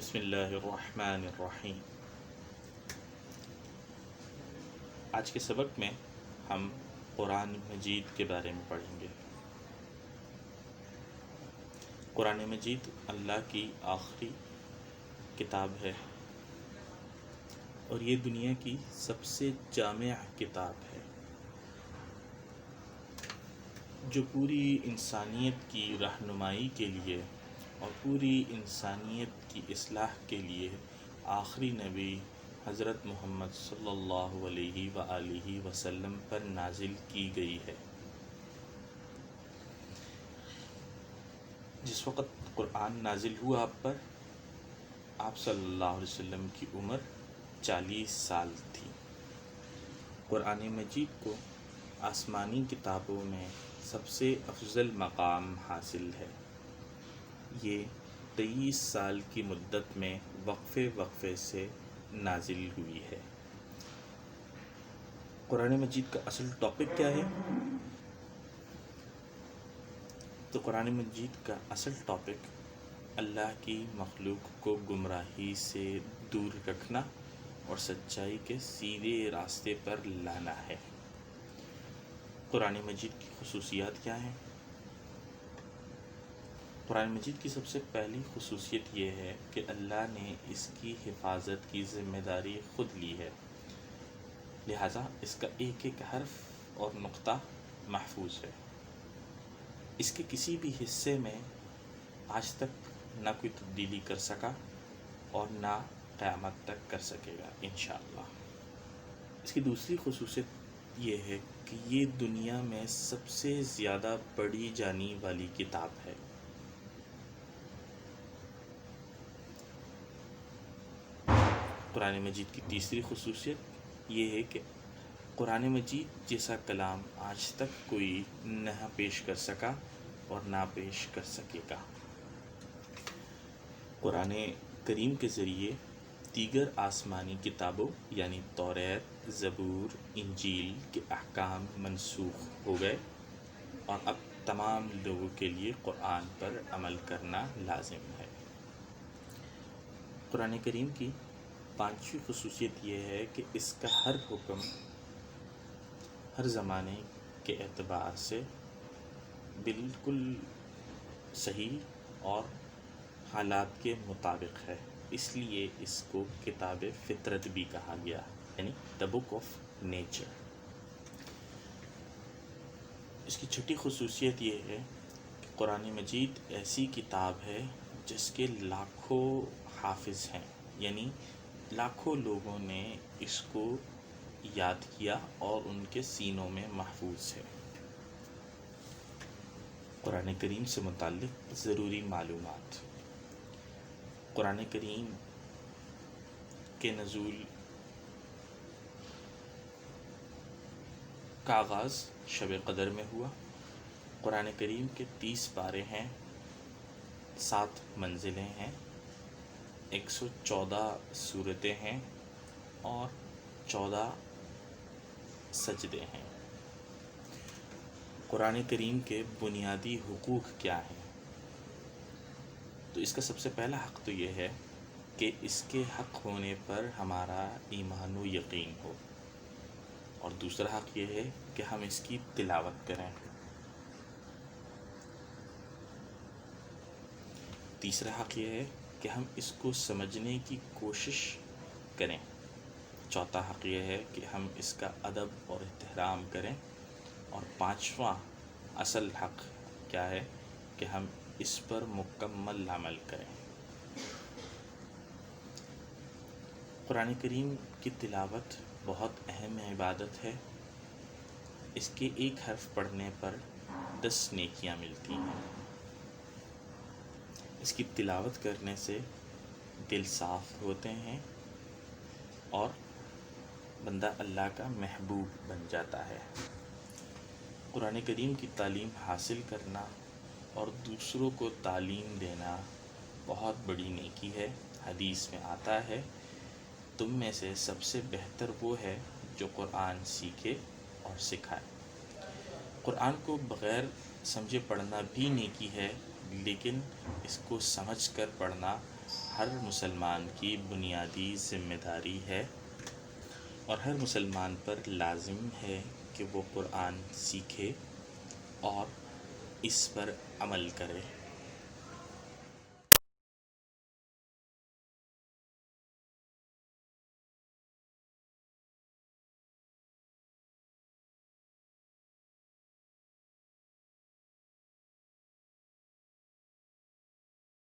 بسم اللہ الرحمن الرحیم۔ آج کے سبق میں ہم قرآن مجید کے بارے میں پڑھیں گے۔ قرآن مجید اللہ کی آخری کتاب ہے اور یہ دنیا کی سب سے جامع کتاب ہے جو پوری انسانیت کی رہنمائی کے لیے اور پوری انسانیت کی اصلاح کے لیے آخری نبی حضرت محمد صلی اللہ علیہ وآلہ وسلم پر نازل کی گئی ہے۔ جس وقت قرآن نازل ہوا آپ صلی اللہ علیہ وسلم کی عمر 40 سال تھی۔ قرآن مجید کو آسمانی کتابوں میں سب سے افضل مقام حاصل ہے۔ یہ 23 سال کی مدت میں وقفے سے نازل ہوئی ہے۔ قرآن مجید کا اصل ٹاپک کیا ہے؟ تو قرآن مجید کا اصل ٹاپک اللہ کی مخلوق کو گمراہی سے دور رکھنا اور سچائی کے سیدھے راستے پر لانا ہے۔ قرآن مجید کی خصوصیات کیا ہیں؟ قرآن مجید کی سب سے پہلی خصوصیت یہ ہے کہ اللہ نے اس کی حفاظت کی ذمہ داری خود لی ہے، لہٰذا اس کا ایک ایک حرف اور نقطہ محفوظ ہے۔ اس کے کسی بھی حصے میں آج تک نہ کوئی تبدیلی کر سکا اور نہ قیامت تک کر سکے گا انشاءاللہ۔ اس کی دوسری خصوصیت یہ ہے کہ یہ دنیا میں سب سے زیادہ پڑھی جانے والی کتاب ہے۔ قرآن مجید کی تیسری خصوصیت یہ ہے کہ قرآن مجید جیسا کلام آج تک کوئی نہ پیش کر سکا اور نہ پیش کر سکے گا۔ قرآن کریم کے ذریعے دیگر آسمانی کتابوں یعنی توریت، زبور، انجیل کے احکام منسوخ ہو گئے اور اب تمام لوگوں کے لیے قرآن پر عمل کرنا لازم ہے۔ قرآن کریم کی پانچویں خصوصیت یہ ہے کہ اس کا ہر حکم ہر زمانے کے اعتبار سے بالکل صحیح اور حالات کے مطابق ہے، اس لیے اس کو کتاب فطرت بھی کہا گیا، یعنی دا بک آف نیچر۔ اس کی چھٹی خصوصیت یہ ہے کہ قرآن مجید ایسی کتاب ہے جس کے لاکھوں حافظ ہیں، یعنی لاکھوں لوگوں نے اس کو یاد کیا اور ان کے سینوں میں محفوظ ہے۔ قرآن کریم سے متعلق ضروری معلومات۔ قرآن کریم کے نزول کا آغاز شب قدر میں ہوا۔ قرآن کریم کے 30 پارے ہیں، 7 منزلیں ہیں، 114 سورتیں ہیں اور 14 سجدے ہیں۔ قرآن کریم کے بنیادی حقوق کیا ہیں؟ تو اس کا سب سے پہلا حق تو یہ ہے کہ اس کے حق ہونے پر ہمارا ایمان و یقین ہو، اور دوسرا حق یہ ہے کہ ہم اس کی تلاوت کریں۔ تیسرا حق یہ ہے کہ ہم اس کو سمجھنے کی کوشش کریں۔ چوتھا حق یہ ہے کہ ہم اس کا ادب اور احترام کریں، اور پانچواں اصل حق کیا ہے کہ ہم اس پر مکمل عمل کریں۔ قرآن کریم کی تلاوت بہت اہم عبادت ہے۔ اس کے ایک حرف پڑھنے پر 10 نیکیاں ملتی ہیں۔ اس کی تلاوت کرنے سے دل صاف ہوتے ہیں اور بندہ اللہ کا محبوب بن جاتا ہے۔ قرآن کریم کی تعلیم حاصل کرنا اور دوسروں کو تعلیم دینا بہت بڑی نیکی ہے۔ حدیث میں آتا ہے، تم میں سے سب سے بہتر وہ ہے جو قرآن سیکھے اور سکھائے۔ قرآن کو بغیر سمجھے پڑھنا بھی نیکی ہے، لیکن اس کو سمجھ کر پڑھنا ہر مسلمان کی بنیادی ذمہ داری ہے اور ہر مسلمان پر لازم ہے کہ وہ قرآن سیکھے اور اس پر عمل کرے۔